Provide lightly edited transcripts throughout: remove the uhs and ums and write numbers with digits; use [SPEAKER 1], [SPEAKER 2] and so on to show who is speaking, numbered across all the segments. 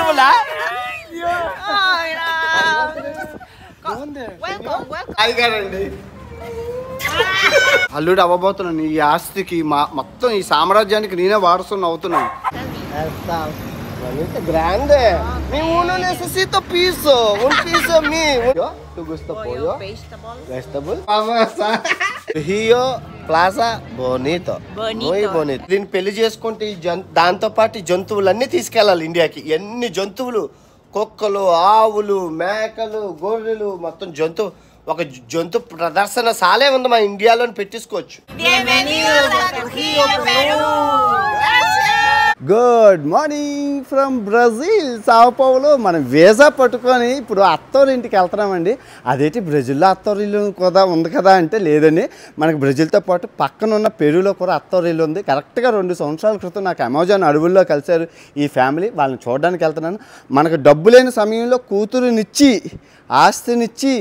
[SPEAKER 1] కమ్ఫర్టబులా అయ్యారండి అల్లుడు అవ్వబోతున్నాను ఈ ఆస్తికి మొత్తం ఈ సామ్రాజ్యానికి నేనే వారసుని అవుతున్నాను grande. Mi uno necesita piso. Un piso mi. ¿Tú gusta pollo? Vegetable. Vamos a Rio Plaza Bonito. Muy bonito. దీన్ని పెళ్లి చేసుకుంటే దాంతో పాటు జంతువులన్నీ తీసుకెళ్ళాలి ఇండియాకి. ఎన్ని జంతువులు, కుక్కలు, ఆవులు, మేకలు, గొర్రెలు, మొత్తం ఒక జంతు ప్రదర్శనశాలే ఉంది మా ఇండియాలో పెట్టించుకోవచ్చు. Good morning from Brazil Sao Paulo. మనం వీసా పట్టుకొని ఇప్పుడు అత్తోరింటికి వెళ్తున్నామండి. అదేంటి బ్రెజిల్లో అత్తోరిల్లు కూడా ఉంది కదా అంటే లేదండి, మనకు బ్రెజిల్తో పాటు పక్కన ఉన్న పెరూలో కూడా అత్తోరిల్లు ఉంది. కరెక్ట్గా 2 సంవత్సరాల క్రితం నాకు అమెజాన్ అడవుల్లో కలిశారు ఈ ఫ్యామిలీ. వాళ్ళని చూడడానికి వెళ్తున్నాను. మనకు డబ్బు లేని సమయంలో కూతురునిచ్చి ఆస్తినిచ్చి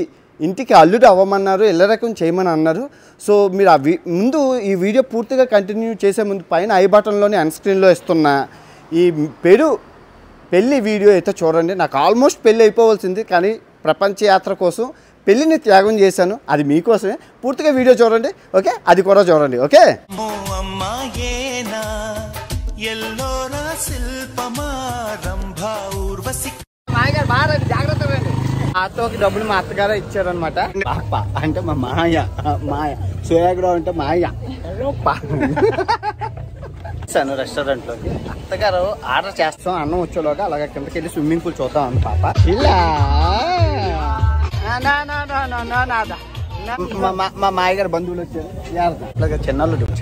[SPEAKER 1] ఇంటికి అల్లుడు అవ్వమన్నారు, ఇళ్ళరకం చేయమని అన్నారు. సో మీరు ముందు ఈ వీడియో పూర్తిగా కంటిన్యూ చేసే ముందు పైన ఐ బటన్లోని అన్స్క్రీన్లో ఇస్తున్న ఈ పెళ్ళి వీడియో అయితే చూడండి. నాకు ఆల్మోస్ట్ పెళ్ళి అయిపోవలసింది, కానీ ప్రపంచ యాత్ర కోసం పెళ్ళిని త్యాగం చేశాను. అది మీకోసమే. పూర్తిగా వీడియో చూడండి, ఓకే? అది కూడా చూడండి, ఓకే? జాగ్రత్త రండి. ఆటోకి డబ్బులు మా అత్తగారే ఇచ్చారనమాట. పాప అంటే మా మాయ సోయాగ్రో అంటే మాయ రెస్టారెంట్లోకి అత్తగారు ఆర్డర్ చేస్తాం. అన్నం వచ్చేలోగా అలాగే కిందకి వెళ్ళి స్విమ్మింగ్ పూల్ చూద్దాం అని పాప. ఇలా మా మాయగారు బంధువులు వచ్చారు. అలాగే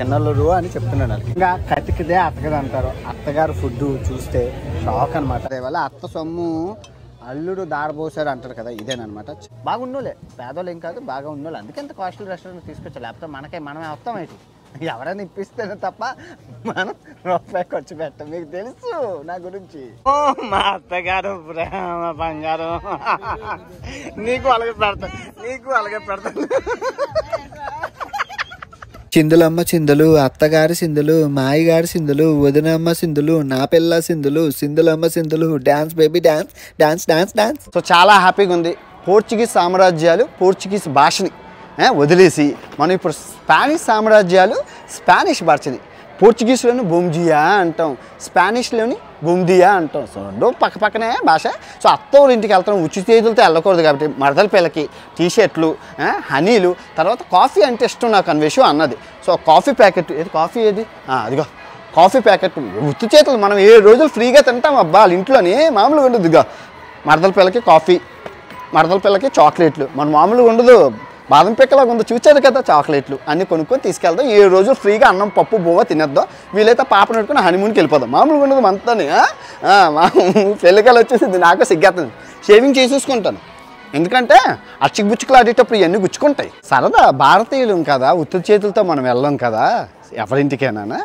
[SPEAKER 1] చిన్నల్లుడు అని చెప్తున్నాను. ఇంకా కతికిదే అత్తగారు అంటారు. అత్తగారు ఫుడ్ చూస్తే షాక్ అనమాట. అదేవల్ల అత్త సొమ్ము అల్లుడు దారబోసారు అంటారు కదా, ఇదేనమాట. బాగా ఉన్నోలే, పేదోళ్ళు ఏం కాదు, బాగా ఉన్నోళ్ళు. అందుకే ఇంత కాస్ట్లీ రెస్టారెంట్ తీసుకొచ్చా. లేకపోతే మనమే వస్తాం ఏంటి, ఎవరైనా ఇప్పిస్తేనే తప్ప మనం రూపాయి ఖర్చు పెట్టం. మీకు తెలుసు నా గురించి. ఓ మా అత్తగారు ప్రేమ బంగారం. నీకు అలాగే పెడతాను. చిందులమ్మ చిందులు, అత్తగారి సిందులు, మాయిగారి సిందులు, వదినమ్మ సిందులు, నా పిల్ల సిందులు, సిందులమ్మ సిందులు, dance baby dance dance dance dance. So చాలా హ్యాపీగా ఉంది. పోర్చుగీస్ సామ్రాజ్యాలు పోర్చుగీస్ భాషని వదిలేసి మనం ఇప్పుడు స్పానిష్ సామ్రాజ్యాలు స్పానిష్ భాషని, పోర్చుగీస్లోని బొమ్జియా అంటాం, స్పానిష్లోని బొమ్దియా అంటాం. సో రెండు పక్కనే భాష. సో అత్తోళ్ళ ఇంటికి వెళ్తాం, ఉచిత చేతులతో వెళ్ళకూడదు కాబట్టి మరదల పిల్లకి టీషర్ట్లు, హనీలు, తర్వాత కాఫీ అంటే ఇష్టం నాకు అన్న విషయం అన్నది. సో కాఫీ ప్యాకెట్ ఏది అదిగో కాఫీ ప్యాకెట్ ఉత్తి చేతులు. మనం 7 రోజులు ఫ్రీగా తింటాం అబ్బా వాళ్ళ ఇంట్లోని, మామూలుగా ఉండదు. ఇదిగో మరదల పిల్లకి కాఫీ, మరదల పిల్లకి చాక్లెట్లు. మన మామూలుగా ఉండదు, బాదం పిక్కలాగా ఉందో చూచారు కదా, చాక్లెట్లు అన్నీ కొనుక్కొని తీసుకెళ్దాం. 7 రోజులు ఫ్రీగా అన్నం పప్పు బొమ్మ తినేద్దాం. వీలైతే పాప నడుకుని హనీమూన్కి వెళ్ళిపోదాం. మామూలుగా ఉండదు మనతోని. పెళ్ళికలు వచ్చేసింది, నాకు సిగ్గేస్తుంది. షేవింగ్ చేసేసుకుంటాను, ఎందుకంటే అచ్చిబుచ్చుకులు ఆడేటప్పుడు ఇవన్నీ గుచ్చుకుంటాయి. సరదా భారతీయులు కదా, ఉత్తి చేతులతో మనం వెళ్ళాం కదా ఎవరింటికైనా.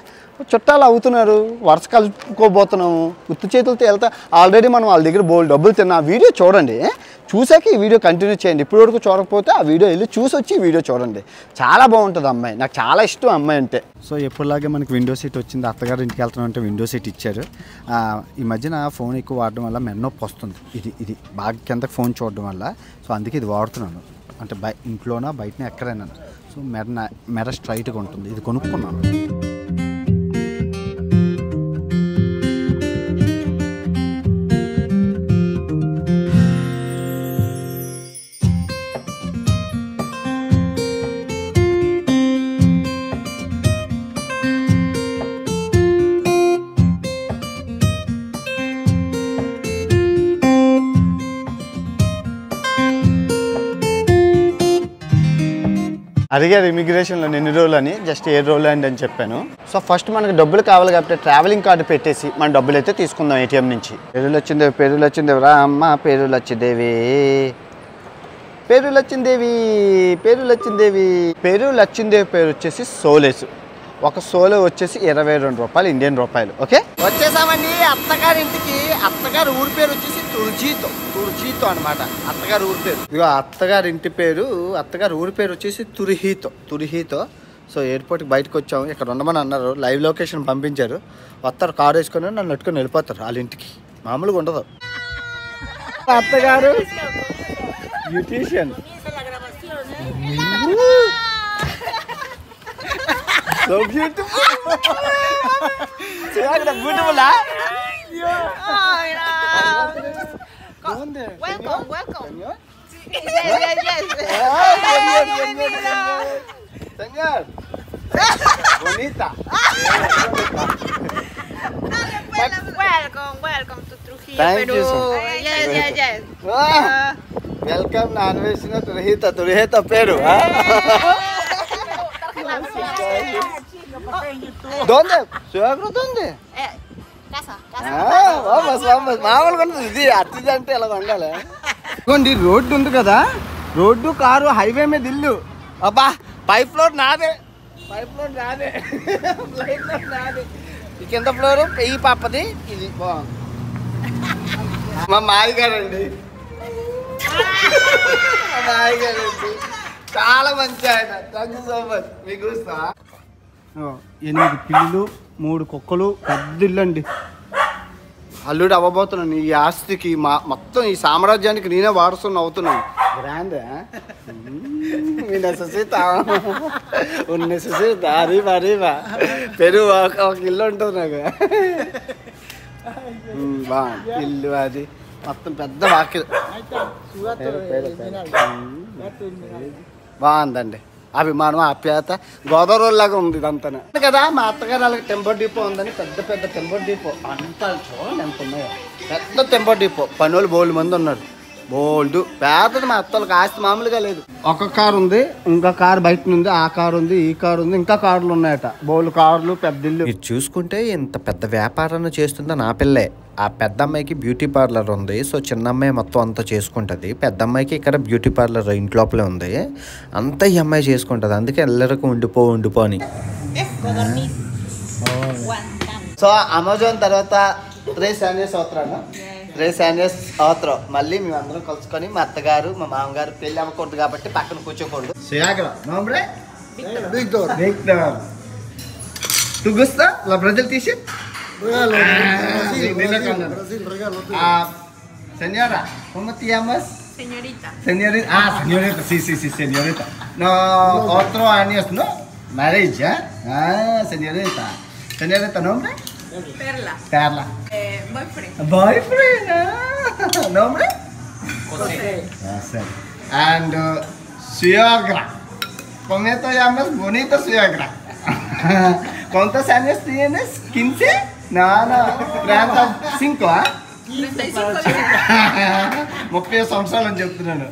[SPEAKER 1] చుట్టాలు అవుతున్నారు, వరుస కలుపుకోబోతున్నాము, ఉత్తి చేతులతో వెళ్తా. ఆల్రెడీ మనం వాళ్ళ దగ్గర బోల్ డబ్బులు తిన్నా. ఆ వీడియో చూడండి, చూసాక ఈ వీడియో కంటిన్యూ చేయండి. ఇప్పుడు వరకు చూడకపోతే ఆ వీడియో వెళ్ళి చూసి వచ్చి ఈ వీడియో చూడండి. చాలా బాగుంటుంది అమ్మాయి, నాకు చాలా ఇష్టం అమ్మాయి అంటే. సో ఎప్పుడులాగే మనకి విండో సీట్ వచ్చింది. అత్తగారు ఇంటికి వెళ్తున్నాం అంటే విండో సీట్ ఇచ్చారు. ఈ మధ్యన ఫోన్ ఎక్కువ వాడడం వల్ల మెన్నొప్పి వస్తుంది. ఇది బాగా కిందకి ఫోన్ చూడడం వల్ల. సో అందుకే ఇది వాడుతున్నాను. అంటే ఇంట్లోనా బయటనే ఎక్కడైనా. సో మెడ స్ట్రైట్గా ఉంటుంది. ఇది కొనుక్కున్నాను. అడిగారు ఇమిగ్రేషన్లో ఎన్ని రోజులు అని, జస్ట్ 7 రోజులు అండి అని చెప్పాను. సో ఫస్ట్ మనకు డబ్బులు కావాలి కాబట్టి ట్రావెలింగ్ కార్డు పెట్టేసి మన డబ్బులు అయితే తీసుకుందాం ఏటీఎం నుంచి. పేరు లచ్చిందేవి రా అమ్మ, పేరు లచ్చిందేవి పేరు వచ్చేసి సోలేసు. ఒక సోలో వచ్చేసి 22 రూపాయలు, ఇండియన్ రూపాయలు. ఓకే, వచ్చేసామండి అత్తగారింటికి. అత్తగారు ఊరి పేరు వచ్చేసి తుర్జీతో అనమాట. అత్తగారు ఊరి పేరు ఇదిగో. అత్తగారు ఊరి పేరు వచ్చేసి తురిహీతో. సో ఎయిర్పోర్ట్కి బయటకు వచ్చాము. ఇక్కడ ఉండమని అన్నారు, లైవ్ లొకేషన్ పంపించారు. వస్తారు, కారు వేసుకొని నన్ను నెట్టుకొని వెళ్ళిపోతారు వాళ్ళ ఇంటికి. మామూలుగా ఉండదు. అత్తగారు beautician. So beautiful. Beautiful, huh?
[SPEAKER 2] Welcome, welcome.
[SPEAKER 1] Señor.
[SPEAKER 2] Yes.
[SPEAKER 1] Señor. Bonita.
[SPEAKER 2] Welcome to Trujillo,
[SPEAKER 1] Thank
[SPEAKER 2] Peru.
[SPEAKER 1] you, sir.
[SPEAKER 2] Yes.
[SPEAKER 1] Welcome, non-vegina Turhita, Peru. ¿Dónde? ¿Suegro dónde?
[SPEAKER 2] Casa.
[SPEAKER 1] Vamos. మామూలుగా ఉంటుంది ఇది. అతిథి అంటే ఇలా ఉండాలి. ఇదిగోండి రోడ్డు ఉంది కదా, రోడ్డు కారు హైవే మీద ఇల్లు. అబ్బా పై ఫ్లోర్ నాదే. ఈ కింద ఫ్లోర్ ఈ పాపది. ఇది బాగుంది. మా మాయగారండి. చాలా మంచి ఆయన. Thank you so much. మీకు 8 పిల్లులు 3 కుక్కలు, పెద్ద ఇల్లు అండి. అల్లుడు అవ్వబోతున్నాను. ఈ ఆస్తికి మొత్తం ఈ సామ్రాజ్యానికి నేనే వారసుని అవుతున్నాను. గ్రాండ్ అరీవా పెరుగు ఒక ఇల్లు ఉంటుంది నాకు. బాగుంది ఇల్లు, అది మొత్తం పెద్ద వాకిల్. బాగుందండి. అభిమానం, ఆప్యాయత, గోదావరిలాగా ఉంది ఇదంతా కదా. మా అత్తగారు వాళ్ళకి టెంపర్ డిపో ఉందని పెద్ద టెంపర్ డిపో అంతా చూడండి ఎంత ఉన్నాయో. పెద్ద టెంపర్ డిపో. పనులు బోల్డ్ మంది ఉన్నారు. బోల్డ్ పెద్దది. మా అత్తలకు ఆస్తి మామూలుగా లేదు. ఒక కారు ఉంది, ఇంకా కారు బయట ఉంది, ఆ కారు ఉంది, ఈ కారు ఉంది, ఇంకా కార్లు ఉన్నాయట. బోల్డ్ కార్లు, పెద్ద ఇల్లు.
[SPEAKER 3] మీరు చూసుకుంటే ఇంత పెద్ద వ్యాపారాన్ని చేస్తుందా నా పిల్లే. ఆ పెద్ద అమ్మాయికి బ్యూటీ పార్లర్ ఉంది. సో చిన్న అమ్మాయి మొత్తం అంతా చేసుకుంటుంది. పెద్ద అమ్మాయికి ఇక్కడ బ్యూటీ పార్లర్ ఇంట్లోపలే ఉంది. అంతా ఈ అమ్మాయి చేసుకుంటుంది. అందుకే ఎల్లరికి ఉండిపో అని.
[SPEAKER 1] సో అమెజాన్ తర్వాత 3 años అవుతారు. మళ్ళీ మేమందరం కలుసుకొని మా అత్తగారు మా మామగారు పెళ్ళి అవ్వకూడదు కాబట్టి పక్కన కూర్చోకూడదు. Tu gusta la Brazil t-shirt? Señora, ¿cómo te llamas?
[SPEAKER 2] Señorita.
[SPEAKER 1] Señorita. Señorita, sí, señorita. No, otro años, ¿no? Marriage, ¿eh? Señorita. Señorita, ¿nombre? Perla. Boyfriend, ¿nombre? José. And suegra. ¿Cómo te llamas? Bonita suegra. ¿Cuántos años tienes? ¿15? No, 35, ¿ah? 30 సంవత్సరాలు అని చెప్తున్నాను.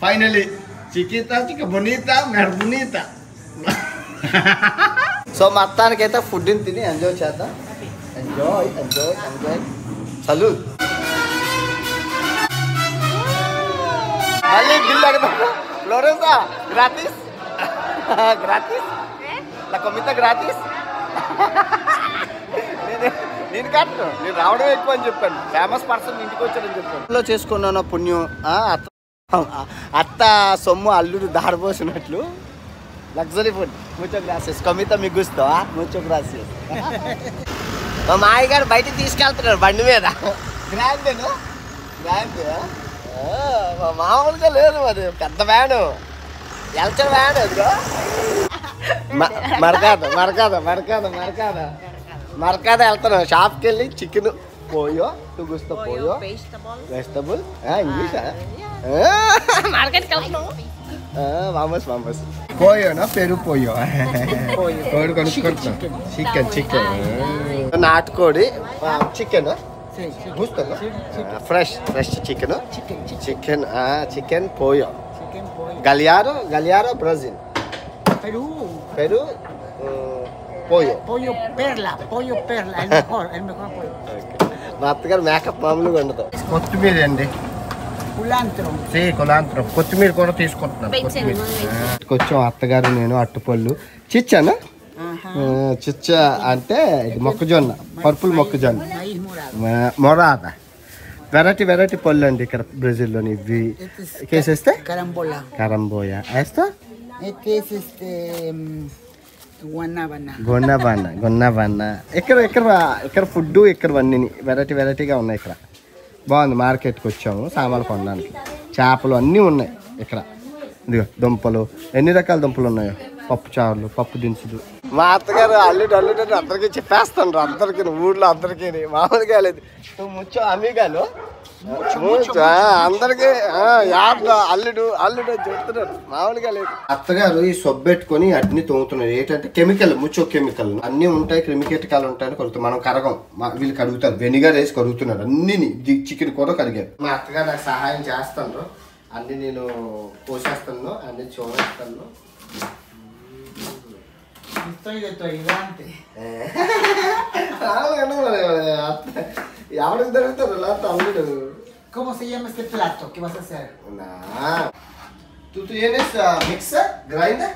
[SPEAKER 1] Finally చిక్క బొనీతా మెడ బొనీతా. So మొత్తానికైతే ఫుడ్ని తిని enjoy చేద్దాం. Enjoy. సలూట్. మళ్ళీ బిల్ అడుగుతాం. ఫ్లోరెన్సా గ్రాటిస్. La comida gratis. నేను కట్టు. నేను రావడం ఎక్కువ అని చెప్పాను. ఫేమస్ పర్సన్ ఇంటికి వచ్చానని చెప్పాను. చేసుకున్నాను పుణ్యం. అత్త సొమ్ము అల్లుడు దారిపోసినట్లు లగ్జరీ ఫుడ్. ముచ్చో గ్రాసెస్. కమిత మీకు గుస్తా ముచ్చో గ్రాసెస్. మా మాయ గారు బయటికి తీసుకెళ్తున్నారు బండి మీద. గ్రాండ్ మామూలుగా లేదు. అది పెద్ద వ్యాను, ఎల్చర్ వ్యాన్. అదిగో మరకాద వెళ్తాను. షాప్కి వెళ్ళి చికెన్ పోయో తుగుస్తా పోయో వెజిటబుల్ ఇంగ్లీషా వామస్ పోయోనా పెరుగు పోయో కోడి కొనుక్కుంటున్నా. చికెన్ నాటుకోడి చికెన్ ఫ్రెష్ చికెన్ పోయో. గలియారో Brazil. Perú, pollo.
[SPEAKER 4] Pollo perla, el mejor pollo.
[SPEAKER 1] మా అత్తగారు మేకప్ మామూలుగా ఉండదు. కొత్తిమీర అండి. కులాంత్రం. కొత్తిమీర కూడా తీసుకుంటున్నాను. కొంచెం అత్తగారు నేను అట్టుపళ్ళు. చిచ్చానా? చిచ్చా అంటే ఇది మొక్కజొన్న, పర్పుల్ మొక్కజొన్న. మొరాదా వెరైటీ పళ్ళు అండి ఇక్కడ బ్రెజిల్లోని. ఇవి కేసేస్తే కరంబోయా వేస్తా. గొన్నబన్న. ఇక్కడ ఫుడ్ ఇక్కడ అన్ని వెరైటీగా ఉన్నాయి ఇక్కడ. బాగుంది. మార్కెట్కి వచ్చాము సామాన్లు కొనడానికి. చేపలు అన్నీ ఉన్నాయి ఇక్కడ. ఇదిగో దుంపలు, ఎన్ని రకాల దుంపలు ఉన్నాయో, పప్పు చారులు, పప్పు దినుసులు. మా అత్తగారు అల్లుడు అందరికీ చెప్పేస్తాను, అందరికీ ఊళ్ళో అందరికీ. మామూలుగా లేదు ముచ్చో అమ్మిగాను అందరికి అల్లుడు చెప్తున్నారు, మామూలుగా లేదు. అత్తగారు ఈ సొబ్బెట్టుకొని అన్ని తోముతున్నారు. ఏంటంటే కెమికల్, ముచ్చో కెమికల్ అన్ని ఉంటాయి, క్రిమికీటకాలు ఉంటాయని కరుగుతాయి. మనం కరగం, వీళ్ళు కరుగుతారు. వెనిగర్ వేసి కరుగుతున్నారు అన్ని. చికెన్ కూడా కరిగారు. మా అత్తగారు నాకు సహాయం చేస్తాను, అన్ని నేను పోసేస్తాను, అన్ని చూడేస్తాను. ఎవరికి దొరుకుతారు అల్లుడు?
[SPEAKER 4] ¿Cómo se llama este plato? ¿Qué vas a hacer?
[SPEAKER 1] ¿Tú tienes mixer, grinder?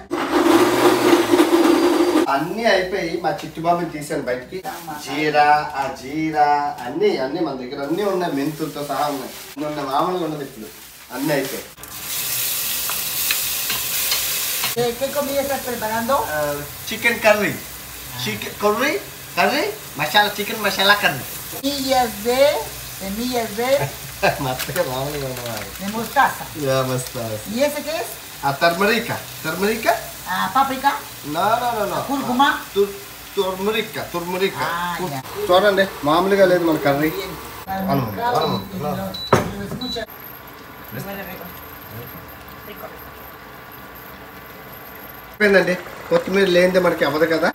[SPEAKER 1] అన్నీ అయిపోయి మా చిట్టుబాబుని తీసాను బయటికి. జీరా అన్నీ మన దగ్గర అన్నీ ఉన్నాయి, మెంతులతో సహా ఉన్నాయి. మామూలుగా ఉండదు ఇప్పుడు, అన్నీ అయిపోయి.
[SPEAKER 4] ¿Qué comida estás preparando?
[SPEAKER 1] Chicken curry, masala, chicken masala curry.
[SPEAKER 4] Semillas de
[SPEAKER 1] మస్తగా మామూలుగా ఉన్నవారు.
[SPEAKER 4] de mostaza. ¿Y ese qué es?
[SPEAKER 1] టర్మరికా.
[SPEAKER 4] Páprica.
[SPEAKER 1] No.
[SPEAKER 4] Cúrcuma.
[SPEAKER 1] తుర్మరికా.
[SPEAKER 4] Ya.
[SPEAKER 1] చూడండి మామూలుగా లేదు మన కర్రీ. అయిపోయిందండి. కొత్తిమీర లేనిదే మనకి అవ్వదు కదా.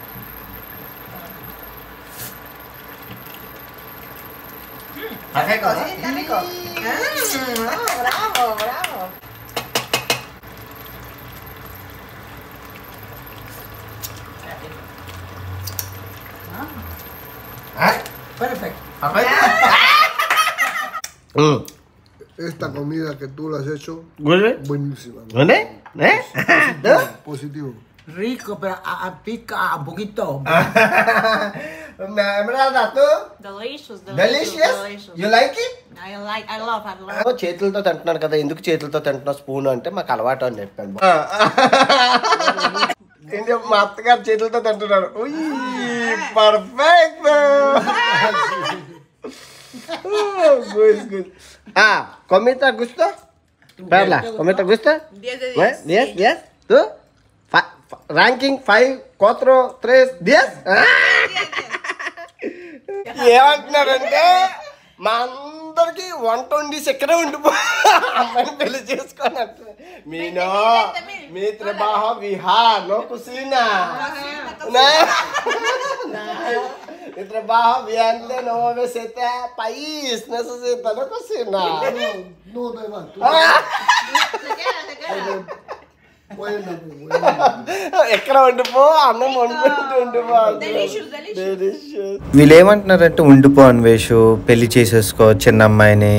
[SPEAKER 2] Está rico. Bravo.
[SPEAKER 4] Perfecto.
[SPEAKER 5] Esta comida que tú la has hecho, buenísima. Positivo.
[SPEAKER 4] Rico, pero pica un poquito.
[SPEAKER 2] Delicious.
[SPEAKER 1] You like it?
[SPEAKER 2] I love.
[SPEAKER 1] చేతులతో తింటున్నాడు కదా, ఎందుకు చేతులతో తింటున్నా స్పూన్ అంటే మాకు అలవాటు అని చెప్పాను. మా అత్తగారు చేతులతో తింటున్నారు. Perfect. Comita gusto? Perla, comita gusto?
[SPEAKER 2] 10 de 10.
[SPEAKER 1] 10. ¿Tú? Ranking 5, 4, 3, 10. ఏమంటున్నారంటే మా అందరికి 120 ఇక్కడే ఉండిపో, అమ్మాయిని పెళ్లి చేసుకోనట్టు. మీనో మీ trabajo viajar, no cocina. Mi trabajo viene no visita país, necesita no cocina.
[SPEAKER 5] No, da igual.
[SPEAKER 2] Se queda.
[SPEAKER 5] Buena.
[SPEAKER 1] ఎక్కడ ఉండిపో, అన్నం వండుకుంటూ ఉండిపో.
[SPEAKER 2] Delicious.
[SPEAKER 3] వీళ్ళు ఏమంటున్నారంటే ఉండిపో అన్వేషు, పెళ్లి చేసేసుకో, చిన్న అమ్మాయిని,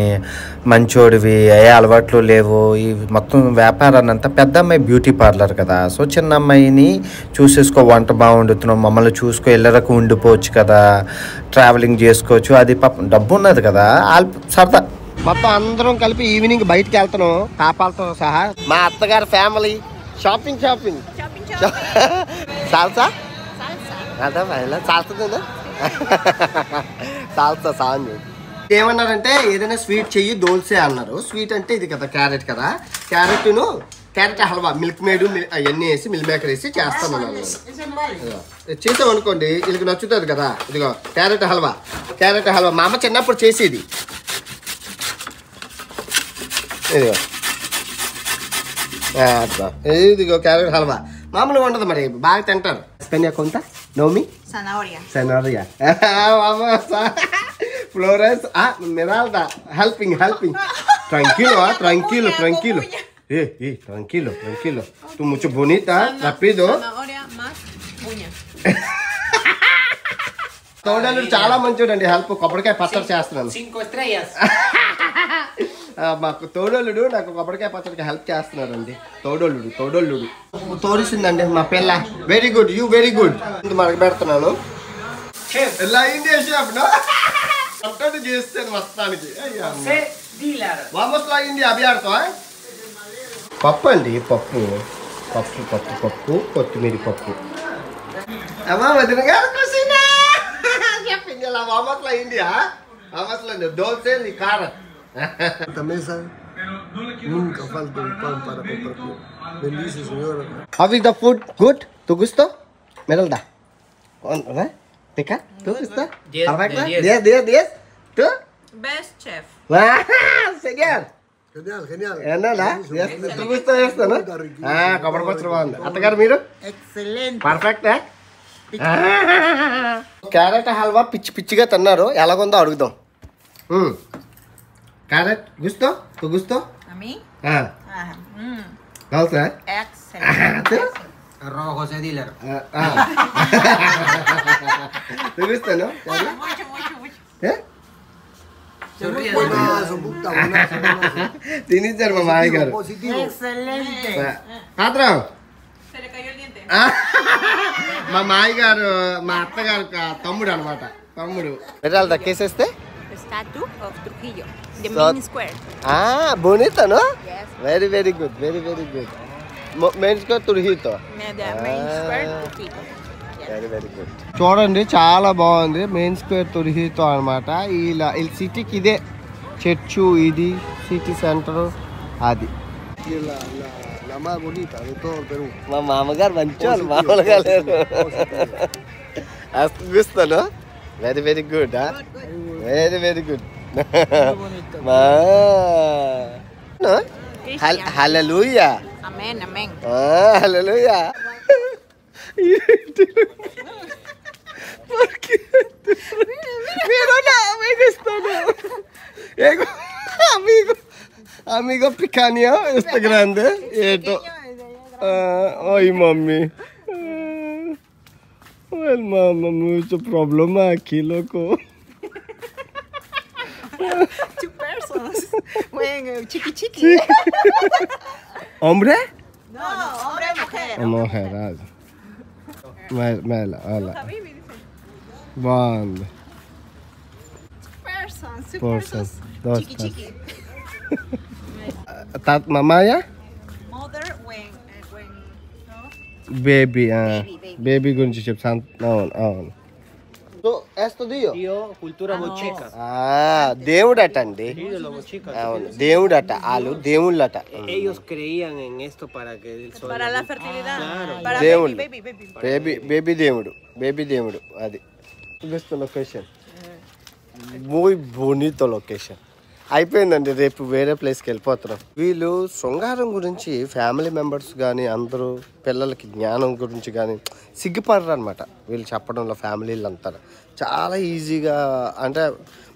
[SPEAKER 3] మంచోడివి, ఏ అలవాట్లు లేవు. ఈ మొత్తం వ్యాపారాన్ని అంతా, పెద్ద అమ్మాయి బ్యూటీ పార్లర్ కదా, సో చిన్న అమ్మాయిని చూసేసుకో, వంట బాగుండుతున్నావు, మమ్మల్ని చూసుకో, ఇళ్ళరకు ఉండిపోవచ్చు కదా, ట్రావెలింగ్ చేసుకోవచ్చు, అది పాపం డబ్బు ఉన్నది కదా, సరదా. మొత్తం అందరం కలిపి ఈవినింగ్ బయటికి వెళ్తున్నాం, పాపాలతో సహా. మా అత్తగారి ఫ్యామిలీ షాపింగ్. సాల్సా అదా సాల్సా సాంగ్. ఏమన్నారంటే ఏదైనా స్వీట్ చెయ్యి, దోల్సే అన్నారు. స్వీట్ అంటే ఇది కదా, క్యారెట్ హల్వా, మిల్క్ మేడ్ అవన్నీ వేసి, మిల్క్ మేకర్ వేసి చేస్తాను అన్నాను. చేసామనుకోండి వీళ్ళకి నచ్చుతుంది కదా. ఇదిగో క్యారెట్ హల్వా. మా అమ్మ చిన్నప్పుడు చేసేది. ఇదిగో క్యారెట్ హల్వా మామూలుగా ఉండదు, మరి బాగా తింటారు. స్పెన్ కొంత నోమి
[SPEAKER 2] Zanahoria.
[SPEAKER 1] Florence Miralda helping. Tranquilo. Tranquilo. Tú mucho bonita, rápido.
[SPEAKER 2] Zanahoria más uña.
[SPEAKER 1] తోడలు చాలా మంచిదండి, హెల్ప్. కొబ్బరికాయ పచ్చడి చేస్తున్నాను.
[SPEAKER 4] 5 estrellas.
[SPEAKER 1] మాకు తోడోళ్ళుడు నాకు కొబ్బరికాయ పచ్చడికి హెల్ప్ చేస్తున్నారండి. తోడోళ్ళుడు తోడిసిందండి మా పిల్ల. Very good, you very good. మనకు పెడుతున్నాను. ఎలా అయింది షాప్ చేస్తాను మొత్తానికి. వామస్లో అయింది అభియాడుతో. పప్పు అండి, పప్పు, కొత్తిమీర పప్పు. అమ్మా వదిన గారు కుసినా చెప్పింది. అలా వామస్లో అయింది. వామస్లో దోసే కారం.
[SPEAKER 5] esta mesa nunca falta un pan para compartir. Bendice, Señor.
[SPEAKER 1] How is the food? Good? ¿Te gustó? Meralda. ¿Verdad? ¿Pica? ¿Tú gusta? ¿Perfecto? 10. ¿Tú?
[SPEAKER 2] Best chef.
[SPEAKER 1] Señor.
[SPEAKER 5] Genial, genial.
[SPEAKER 1] ఏంటన్నా ఎంత గుస్తా చేస్తాను కొబ్బరిపచ్చడి బాగుంది అత్తగారు మీరు
[SPEAKER 4] Excelente.
[SPEAKER 1] పర్ఫెక్ట్ క్యారెట్ హల్వా పిచ్చి పిచ్చిగా తిన్నారు ఎలాగుందో అడుగుదాం క్యారెట్ గుస్తో తు గుస్తో
[SPEAKER 2] ¿A mí?
[SPEAKER 1] కావుతా
[SPEAKER 2] Excelente.
[SPEAKER 4] Arroz José Diller.
[SPEAKER 1] తు గుస్తాను
[SPEAKER 2] Mucho.
[SPEAKER 5] Buenazo, puta, buenazo.
[SPEAKER 1] తినిచ్చారు మా మామయ్య గారు
[SPEAKER 5] Positivo.
[SPEAKER 4] Excelente.
[SPEAKER 1] పాత్రం
[SPEAKER 2] Se le cayó el diente.
[SPEAKER 1] మా మామయ్య గారు మా అత్తగారు తమ్ముడు అనమాట తమ్ముడు ఎట్లా దక్కేసేస్తే
[SPEAKER 2] The statue of Trujillo. The
[SPEAKER 1] So-
[SPEAKER 2] main square.
[SPEAKER 1] బోనితను
[SPEAKER 2] Yes.
[SPEAKER 1] Very very good main square తుర్హీతో
[SPEAKER 2] The main square Trujillo.
[SPEAKER 1] Very very good చూడండి చాలా బాగుంది మెయిన్ స్క్వేర్ తుర్హీతో అనమాట ఇలా ఈ సిటీకి ఇదే చర్చు ఇది సిటీ సెంటర్ అది
[SPEAKER 5] Y la más bonita de todo el Perú.
[SPEAKER 1] మా మామగారు మంచి వాళ్ళు మామూలుగా లేరు చూస్తాను very very good very very good hallelujah
[SPEAKER 2] Amén, amén.
[SPEAKER 1] Hallelujah Mira, no, amigo, esto no. Amigo picanha, este grande. Esto. Ay, mami. Well, mamá, mucho problema aquí, loco.
[SPEAKER 2] Two persons. Bueno, chiqui.
[SPEAKER 1] ¿Hombre?
[SPEAKER 2] No, hombre y mujer.
[SPEAKER 1] Mujer, Mela, hola. Bond.
[SPEAKER 2] Persons. Two
[SPEAKER 1] Persons.
[SPEAKER 2] persons.
[SPEAKER 1] Dos
[SPEAKER 2] Chiqui.
[SPEAKER 1] Tat mamaya?
[SPEAKER 2] Mother when no?
[SPEAKER 1] Baby,
[SPEAKER 2] Baby.
[SPEAKER 1] baby గురించి చెప్తాను అవును so esto dio
[SPEAKER 6] Cultura mochica.
[SPEAKER 1] దేవుడట అండి
[SPEAKER 6] Ídolo mochica.
[SPEAKER 1] అవును దేవుడట వాళ్ళు దేవుళ్ళట
[SPEAKER 6] Ellos creían en esto para que el sol.
[SPEAKER 2] Para la fertilidad.
[SPEAKER 6] Claro.
[SPEAKER 2] Para
[SPEAKER 1] దేవుళ్ళు
[SPEAKER 2] baby.
[SPEAKER 1] Baby దేవుడు అది best location muy bonito location అయిపోయిందండి రేపు వేరే ప్లేస్కి వెళ్ళిపోతున్నాం వీళ్ళు శృంగారం గురించి ఫ్యామిలీ మెంబర్స్ కానీ అందరూ పిల్లలకి జ్ఞానం గురించి కానీ సిగ్గుపడరు అనమాట వీళ్ళు చెప్పడంలో ఫ్యామిలీలు అంతా చాలా ఈజీగా అంటే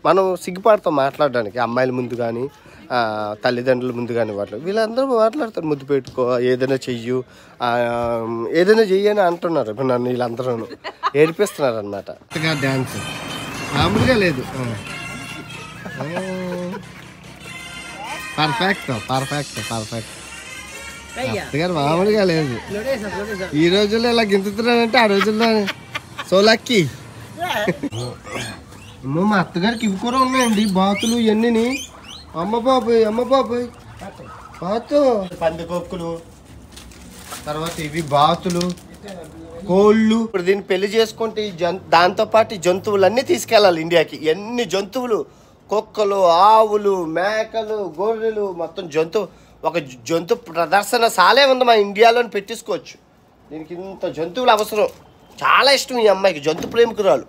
[SPEAKER 1] మనం సిగ్గుపడతాం మాట్లాడడానికి అమ్మాయిల ముందు కానీ తల్లిదండ్రుల ముందు కానీ వీళ్ళందరూ మాట్లాడతారు ముద్దు పెట్టుకో ఏదైనా చెయ్యు ఏదైనా చెయ్యి అని అంటున్నారు ఇప్పుడు నన్ను వీళ్ళందరూ ఏడిపిస్తున్నారు అనమాట డ్యాన్స్ మామూలుగా లేదు పర్ఫెక్ట్ అత్తగారు మామూలుగా లేదు ఈ రోజుల్లో ఇలా గింతుతున్నానంటే ఆ రోజుల్లో సో లక్కీ మా అత్తగారికి ఇవి కూడా ఉన్నాయండి బాతులు ఇవన్నీ అమ్మ బాబాయ్ బాతు పందికొక్కులు తర్వాత ఇవి బాతులు కోళ్ళు ఇప్పుడు దీన్ని పెళ్లి చేసుకుంటే దాంతో పాటు జంతువులన్నీ తీసుకెళ్ళాలి ఇండియాకి ఎన్ని జంతువులు కుక్కలు ఆవులు మేకలు గొర్రెలు మొత్తం ఒక జంతు ప్రదర్శనశాలే ఉంది మా ఇండియాలోని పెట్టించుకోవచ్చు దీనికి ఇంత జంతువులు అవసరం చాలా ఇష్టం ఈ అమ్మాయికి జంతు ప్రేమికురాలు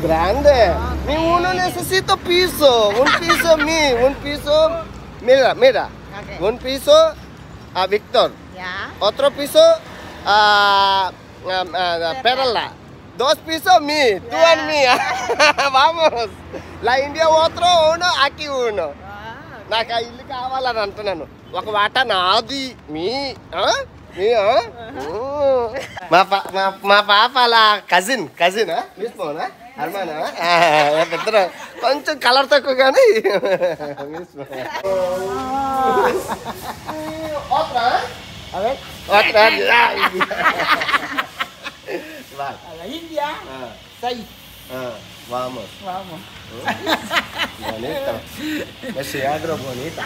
[SPEAKER 1] grande. Mi uno necesito piso. Un piso un piso. Mira.
[SPEAKER 2] Okay.
[SPEAKER 1] Un piso a Víctor.
[SPEAKER 2] Yeah.
[SPEAKER 1] Otro piso a Perla. Dos pisos tú and me. Vamos. La India otro uno, aquí uno. నాకు ఆ ఇల్లు కావాలని అంటున్నాను ఒక వాటా నాది మీ మా పాప అలా కజిన్ తీసుకోనా అర్మానా పెద్ద కొంచెం కలర్ తక్కువ కానీ Vamos. Bonito. Ese agro bonito.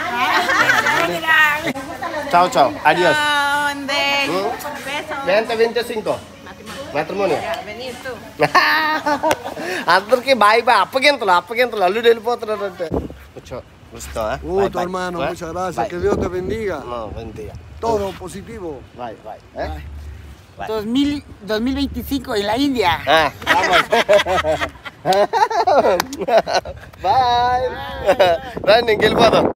[SPEAKER 1] Chao. Adiós.
[SPEAKER 2] 20 pesos.
[SPEAKER 1] 20, 25.
[SPEAKER 3] మ్యాట్రిమోనియా
[SPEAKER 2] Ya, venir tú.
[SPEAKER 3] అందరికి బాయ్ బాయ్ అప్పగింతలు అల్లుడు వెళ్ళిపోతున్నాడు అంటే కూర్చో కూర్చుతావా
[SPEAKER 5] Tu hermano, muchas gracias. Que Dios te bendiga.
[SPEAKER 3] మంచిగా
[SPEAKER 5] Todo positivo.
[SPEAKER 3] Bye bye
[SPEAKER 4] 2025 en la India.
[SPEAKER 3] Bye రండి ఇంకెళ్ళిపోదాం